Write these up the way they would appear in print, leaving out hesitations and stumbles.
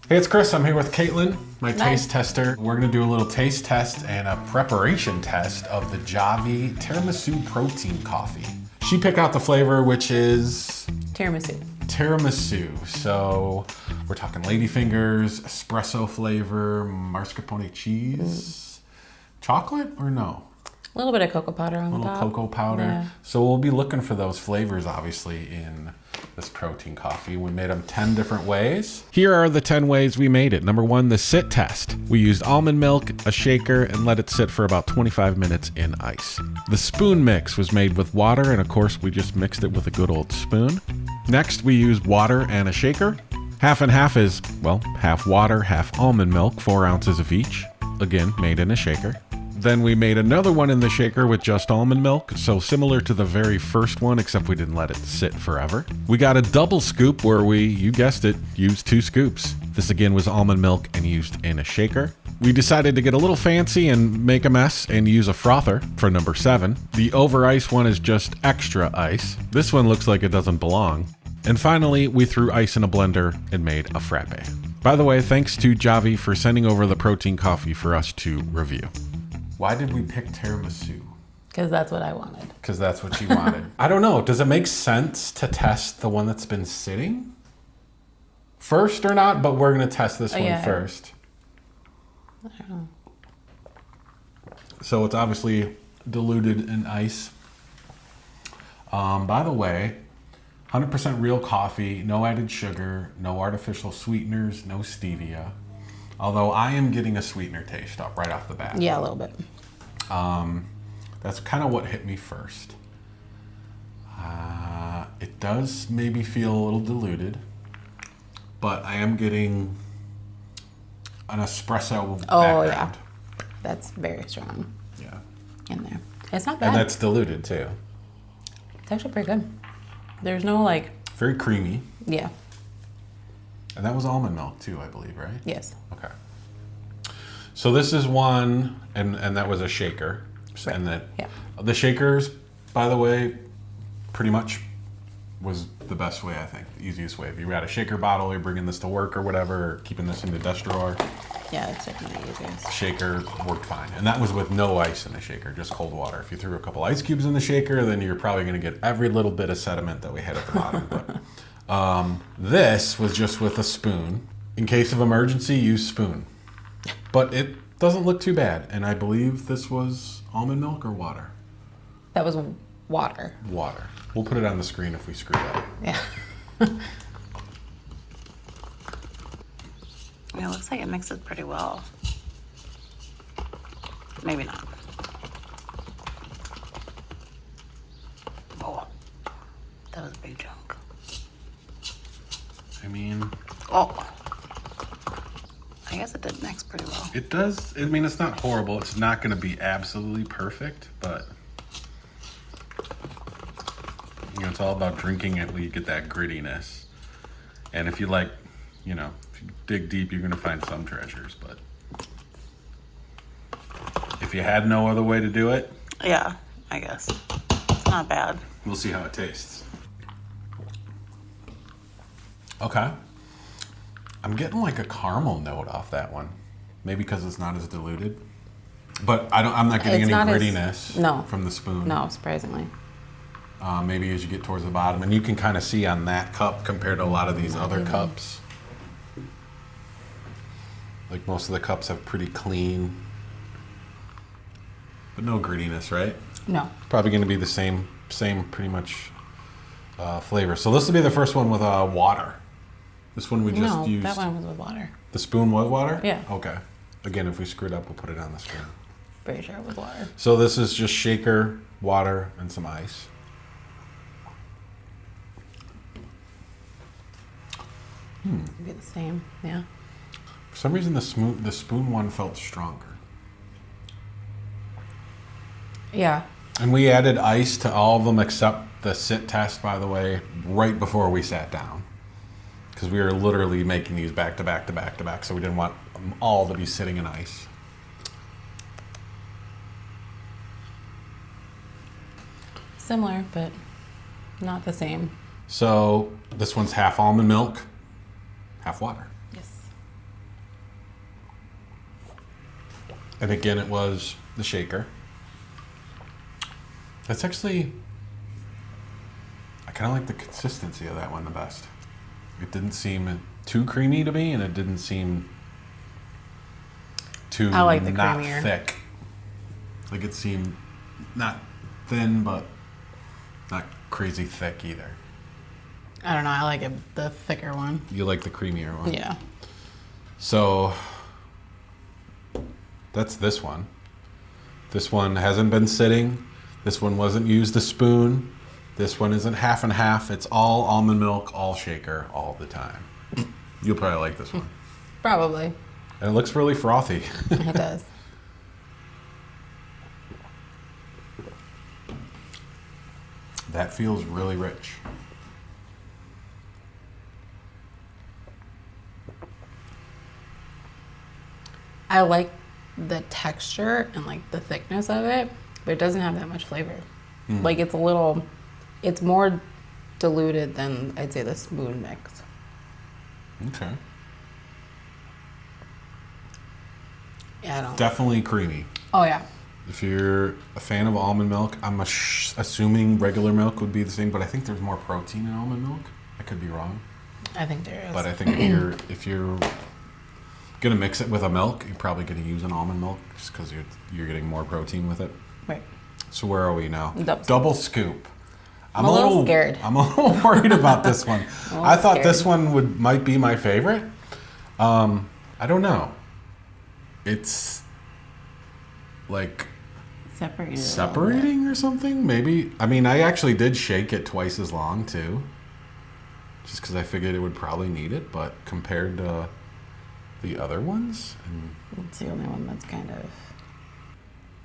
Hey, it's Chris. I'm here with Caitlin, my Hi. taste tester. We're gonna do a little taste test and a preparation test of the Javvy Tiramisu Protein Coffee. She picked out the flavor, which is Tiramisu. tiramisu. So we're talking ladyfingers, espresso flavor, mascarpone cheese, chocolate or no? A little bit of cocoa powder on the Little top. cocoa powder. Yeah. So we'll be looking for those flavors, obviously, in this protein coffee. We made them 10 different ways. Here are the 10 ways we made it. Number 1, the sit test. We used almond milk, a shaker, and let it sit for about 25 minutes in ice. The spoon mix was made with water, and of course, we just mixed it with a good old spoon. Next, we used water and a shaker. Half and half is, well, half water, half almond milk, 4 ounces of each. Again, made in a shaker. Then we made another one in the shaker with just almond milk, so similar to the very first one, except we didn't let it sit forever. We got a double scoop where we, you guessed it, used 2 scoops. This again was almond milk and used in a shaker. We decided to get a little fancy and make a mess and use a frother for number 7. The over ice one is just extra ice. This one looks like it doesn't belong. And finally, we threw ice in a blender and made a frappe. By the way, thanks to Javvy for sending over the protein coffee for us to review. Why did we pick tiramisu? Because that's what I wanted. Because that's what she wanted. I don't know. Does it make sense to test the one that's been sitting first or not? But we're going to test this one first. I don't know. So it's obviously diluted in ice. By the way, 100% real coffee, no added sugar, no artificial sweeteners, no stevia. Although I am getting a sweetener taste up right off the bat. Yeah, a little bit. That's kind of what hit me first. It does maybe feel a little diluted, but I am getting an espresso background. Yeah. That's very strong Yeah. in there. It's not bad. And that's diluted too. It's actually pretty good. There's no Very creamy. yeah. And that was almond milk too, I believe, right? Yes. Okay. So this is one, and that was a shaker. Right. And that Yeah. the shakers, by the way, pretty much was the best way, I think, the easiest way. If you had a shaker bottle, you're bringing this to work or whatever, or keeping this in the desk drawer, Yeah, it's definitely the easiest. shaker worked fine. And that was with no ice in the shaker, just cold water. If you threw a couple ice cubes in the shaker, then you're probably going to get every little bit of sediment that we had at the bottom. But this was just with a spoon. In case of emergency, use spoon. But it doesn't look too bad. And I believe this was almond milk or water? That was water. Water. We'll put it on the screen if we screw up. Yeah. It looks like it mixes pretty well. Maybe not. Oh, that was a big chunk. I mean, Oh, I guess it did mix pretty well. it does. I mean, it's not horrible. It's not going to be absolutely perfect, but you know, it's all about drinking it where you get that grittiness. And if you like, you know, if you dig deep, you're going to find some treasures. But if you had no other way to do it, Yeah, I guess. It's not bad. we'll see how it tastes. Okay. I'm getting like a caramel note off that one. Maybe because it's not as diluted. But I'm not getting It's any not as- grittiness no. from the spoon. No, surprisingly. Maybe as you get towards the bottom. And you can kind of see on that cup compared to a lot of these other cups. Like most of the cups have pretty clean, but no grittiness, right? No. Probably going to be the same pretty much flavor. So this will be the first one with water. This one we just No, used. that one was with water. The spoon was water? Yeah. Okay. Again, if we screwed up, we'll put it on the screen. Pretty sure it was water. So this is just shaker, water, and some ice. It'd be the same. Yeah. For some reason, the spoon one felt stronger. Yeah. And we added ice to all of them except the sit test, by the way, right before we sat down. Because we were literally making these back to back to back to back, so we didn't want them all to be sitting in ice. Similar, but not the same. So this one's half almond milk, half water. Yes. And again, it was the shaker. That's actually, I kind of like the consistency of that one the best. It didn't seem too creamy to me, and it didn't seem too I like the not creamier. thick. Like it seemed not thin, but not crazy thick either. I don't know. I like the thicker one. You like the creamier one? Yeah. So that's this one. This one hasn't been sitting. This one wasn't used a spoon. This one isn't half and half. It's all almond milk, all shaker, all the time. You'll probably like this one. Probably. And it looks really frothy. It does. That feels really rich. I like the texture and like the thickness of it, but it doesn't have that much flavor. Like it's more diluted than I'd say the spoon mix. Okay. Yeah, I don't. Definitely creamy. Oh yeah. If you're a fan of almond milk, I'm assuming regular milk would be the same, but I think there's more protein in almond milk. I could be wrong. I think there is. But I think if you're gonna mix it with a milk, you're probably gonna use an almond milk just because you're getting more protein with it. Right. So where are we now? Double scoop. I'm a little scared. I'm a little worried about this one. I thought scared. this one might be my favorite. I don't know. It's like separating or something. Maybe. I mean, I actually did shake it twice as long too, just because I figured it would probably need it. But compared to the other ones, It's the only one that's kind of.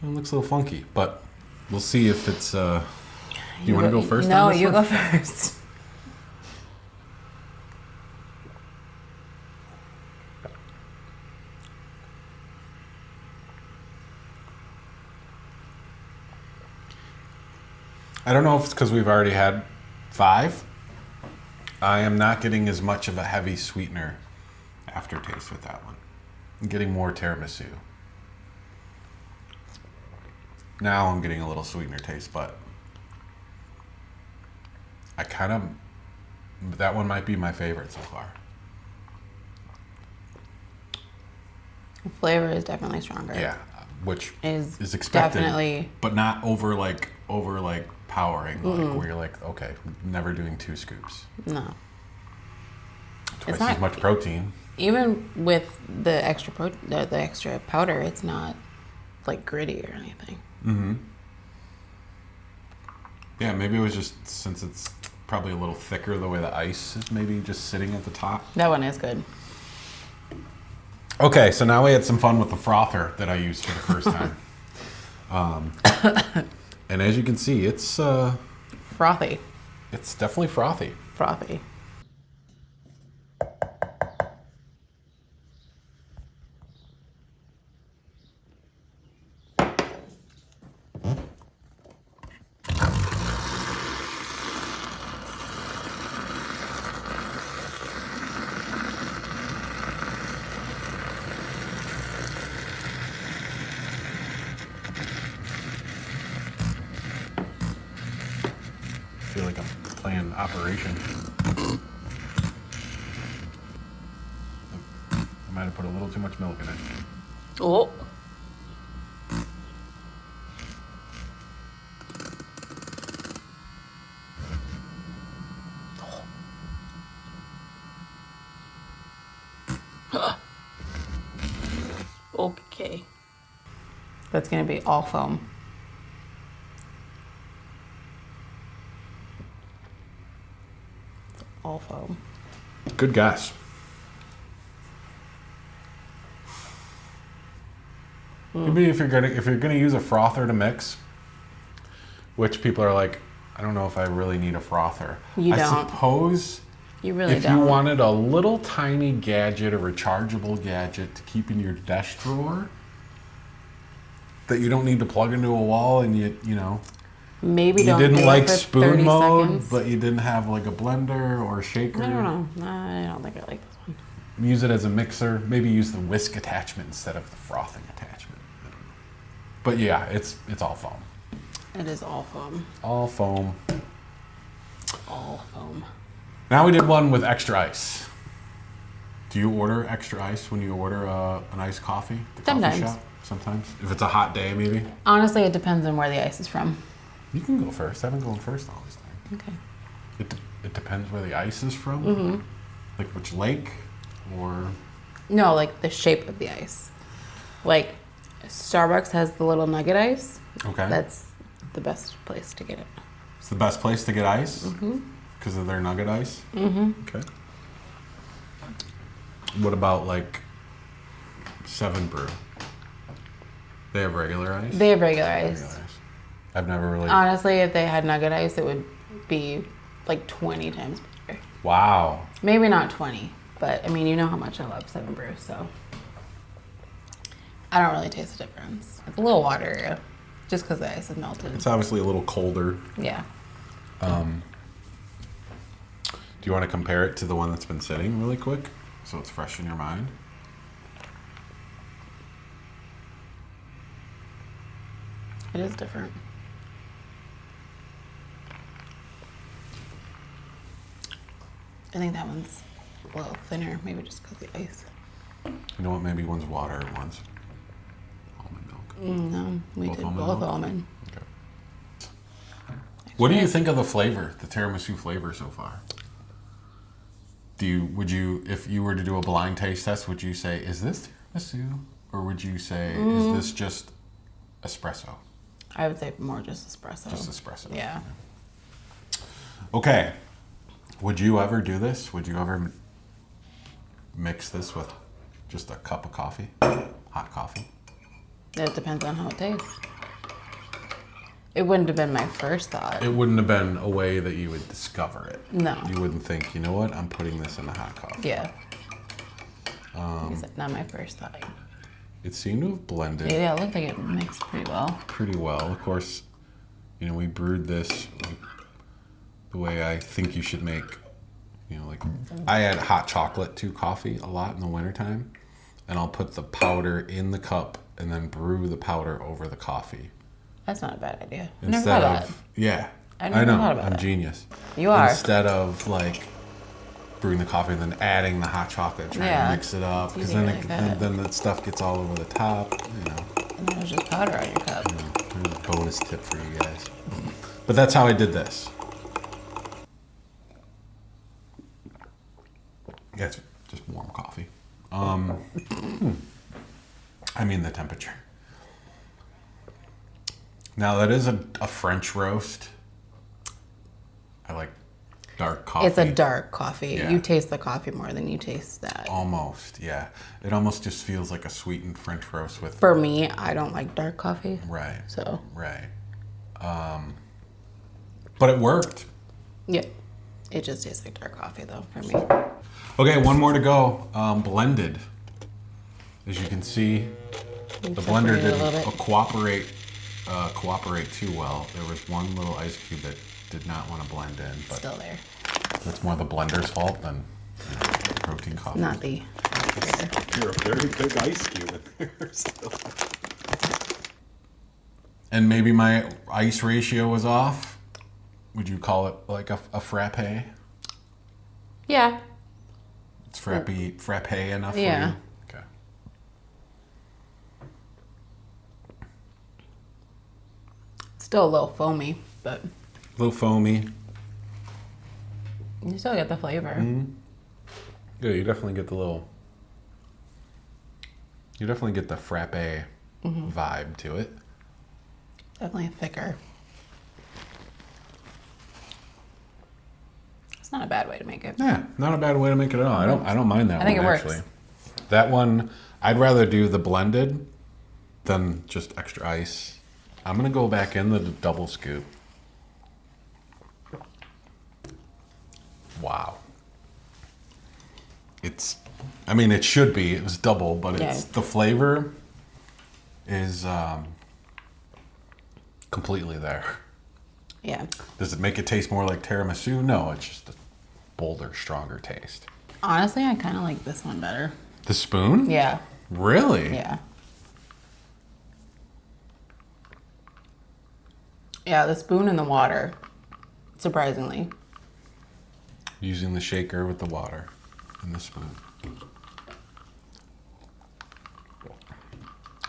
it looks a little funky. But we'll see if it's. You want to go first? No, on this you one? go first. I don't know if it's because we've already had 5. I am not getting as much of a heavy sweetener aftertaste with that one. I'm getting more tiramisu. Now I'm getting a little sweetener taste, but that one might be my favorite so far. The flavor is definitely stronger. Yeah, which Is is expected, definitely. but not over powering, like where you're like, okay, never doing 2 scoops. No. Twice not- as much protein. Even with the the extra powder, it's not like gritty or anything. Mm-hmm. Yeah, maybe it was just since it's probably a little thicker the way the ice is maybe just sitting at the top. That one is good. Okay, so now we had some fun with the frother that I used for the first time. And as you can see, it's Frothy. it's definitely frothy. Frothy. I feel like I'm playing Operation. I might have put a little too much milk in it. Oh. Okay. That's gonna be all foam. All foam. Good guess. Maybe if you're gonna use a frother to mix, which people are like, I don't know if I really need a frother. You I don't. suppose You really if don't. you wanted a little tiny gadget, a rechargeable gadget to keep in your desk drawer that you don't need to plug into a wall, and you know Maybe you don't didn't do it like for spoon 30 mode, seconds. but you didn't have like a blender or a shaker. I don't know. I don't think I like this one. Use it as a mixer. Maybe use the whisk attachment instead of the frothing attachment. But yeah, it's all foam. It is all foam. All foam. All foam. Now we did one with extra ice. Do you order extra ice when you order an iced coffee? At the Sometimes. Coffee shop? Sometimes. If it's a hot day, maybe. Honestly, it depends on where the ice is from. You can go first. I've been going first all this time. Okay. It depends where the ice is from. Mm-hmm. Like which lake, or No, like the shape of the ice. Like Starbucks has the little nugget ice. okay. That's the best place to get it. It's the best place to get ice Mm-hmm. because of their nugget ice. Mm-hmm. Okay. What about like 7 Brew? They have regular ice. They have regular Regular ice. ice. I've never really. Honestly, if they had nugget ice, it would be like 20 times better. Wow. Maybe not 20, but I mean, you know how much I love 7 Brew, so I don't really taste the difference. It's a little waterier, just because the ice is melted. It's obviously a little colder. Yeah. Do you want to compare it to the one that's been sitting really quick, so it's fresh in your mind? It is different. I think that one's a little thinner, maybe just because of the ice. You know what? Maybe one's water and one's almond milk. No, we Both did almond both milk? almond. Okay. What do you think of the flavor, the tiramisu flavor so far? Would you, if you were to do a blind taste test, would you say, is this tiramisu? Or would you say, is this just espresso? I would say more just espresso. Just espresso. Yeah. Okay. Would you ever do this? Would you ever mix this with just a cup of coffee? Hot coffee? It depends on how it tastes. It wouldn't have been my first thought. It wouldn't have been a way that you would discover it. No. You wouldn't think, you know what, I'm putting this in a hot coffee. Yeah. It's not my first thought. It seemed to have blended Yeah, it looked like it mixed pretty well. pretty well. Of course, you know, we brewed this the way I think you should make, you know, like I add hot chocolate to coffee a lot in the wintertime, and I'll put the powder in the cup and then brew the powder over the coffee. That's not a bad idea. I never Instead thought of of, yeah, I I never know, thought about I'm that. genius. You are. Instead of like brewing the coffee and then adding the hot chocolate, trying Yeah, to mix it up, it's because easier then, like that. then that stuff gets all over the top, you know. And then there's just powder on your cup. There's a bonus tip for you guys. But that's how I did this. Yeah, it's just warm coffee. I mean the temperature. Now that is a French roast. I like dark coffee. It's a dark coffee. Yeah. You taste the coffee more than you taste that. Almost, yeah. It almost just feels like a sweetened French roast with. For me, I don't like dark coffee. Right. So, Right. But it worked. yeah. It just tastes like dark coffee, though, for me. Okay, one more to go. Blended. As you can see, the blender Separated a little didn't bit. cooperate too well. There was one little ice cube that did not want to blend in, but Still there. that's more the blender's fault than protein coffee. Not the. You're a very big ice cube in there still. And maybe my ice ratio was off. Would you call it like a frappe? Yeah. It's frappe enough Yeah. for you? Okay. Still a little foamy, but A little foamy. you still get the flavor. Yeah, you definitely get the little. You definitely get the frappe vibe to it. Definitely thicker. It's not a bad way to make it. Yeah, not a bad way to make it at all. I don't mind that I think one it works. actually. That one, I'd rather do the blended than just extra ice. I'm gonna go back in the double scoop. Wow. I mean, it should be. It was double, but Yeah. the flavor is completely there. Yeah. Does it make it taste more like tiramisu? No, it's just a bolder, stronger taste. Honestly, I kind of like this one better. The spoon? Yeah. Really? Yeah. Yeah, the spoon and the water, surprisingly. Using the shaker with the water and the spoon.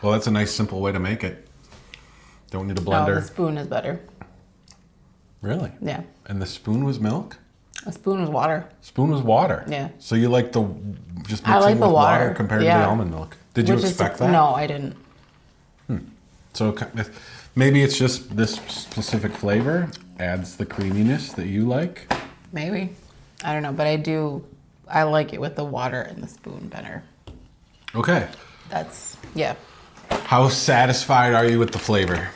Well, that's a nice simple way to make it. Don't need a No, blender. the spoon is better. Really? Yeah. And the spoon was milk? A spoon is water. Spoon was water. Yeah. So you like the just I mixing like the with water water. compared to Yeah. the almond milk. Did you Which is- expect that? No, I didn't. So maybe it's just this specific flavor adds the creaminess that you like. Maybe. I don't know, but I like it with the water and the spoon better. Okay. Yeah. How satisfied are you with the flavor?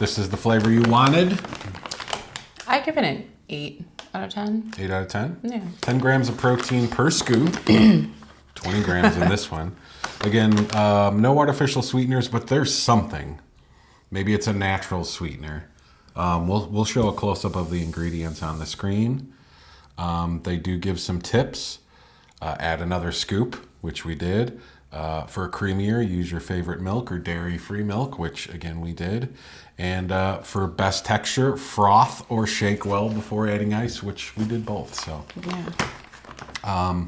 This is the flavor you wanted? I give it an 8 out of 10. 8 out of 10? Yeah. 10 grams of protein per scoop. 20 grams in this one. Again, no artificial sweeteners, but there's something. Maybe it's a natural sweetener. We'll show a close-up of the ingredients on the screen. They do give some tips. Add another scoop, which we did. For creamier, use your favorite milk or dairy-free milk, which again we did. And for best texture, froth or shake well before adding ice, which we did both. So Yeah.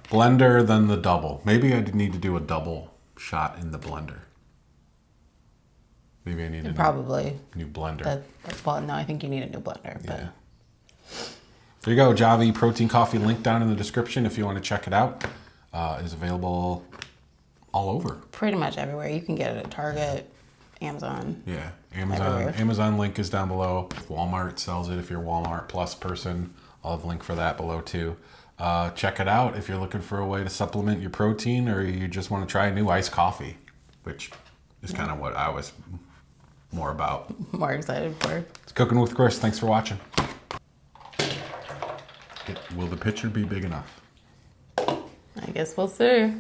blender, then the double. Maybe I need to do a double shot in the blender. Maybe I need a Probably. new blender. Well, no, I think you need a new blender. But Yeah. There you go. Javvy Protein Coffee, link down in the description if you want to check it out. Is available all over. pretty much everywhere. You can get it at Target, Amazon. Yeah, Amazon. Everywhere. Amazon link is down below. Walmart sells it if you're a Walmart Plus person. I'll have a link for that below too. Check it out if you're looking for a way to supplement your protein, or you just want to try a new iced coffee, which is kind of what I was more about. More excited for. It's Cooking with Chris. Thanks for watching. Will the picture be big enough? I guess we'll see.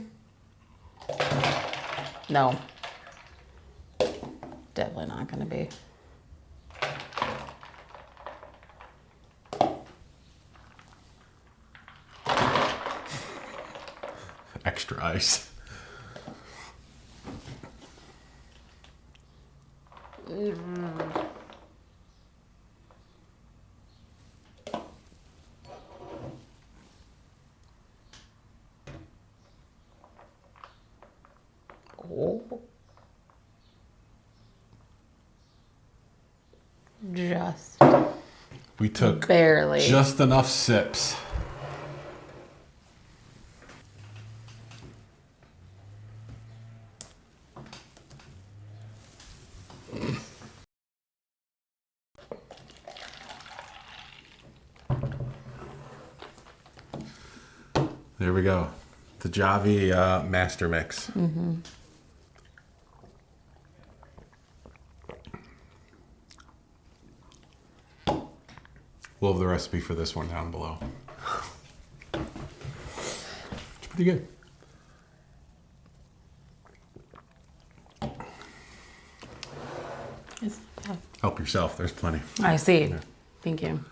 No. Definitely not going to be. Extra ice. Oh. Just We took barely. just enough sips. There we go. The Javvy Master Mix. We'll have the recipe for this one down below. It's pretty good. It's, Help yourself. There's plenty. I see. Thank you.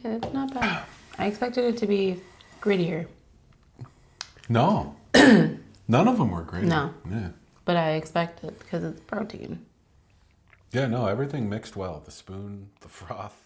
Yeah, it's not bad. I expected it to be grittier, No. None of them were great. No. Yeah. but I expect it because it's protein. Yeah, no, everything mixed well. The spoon, the froth.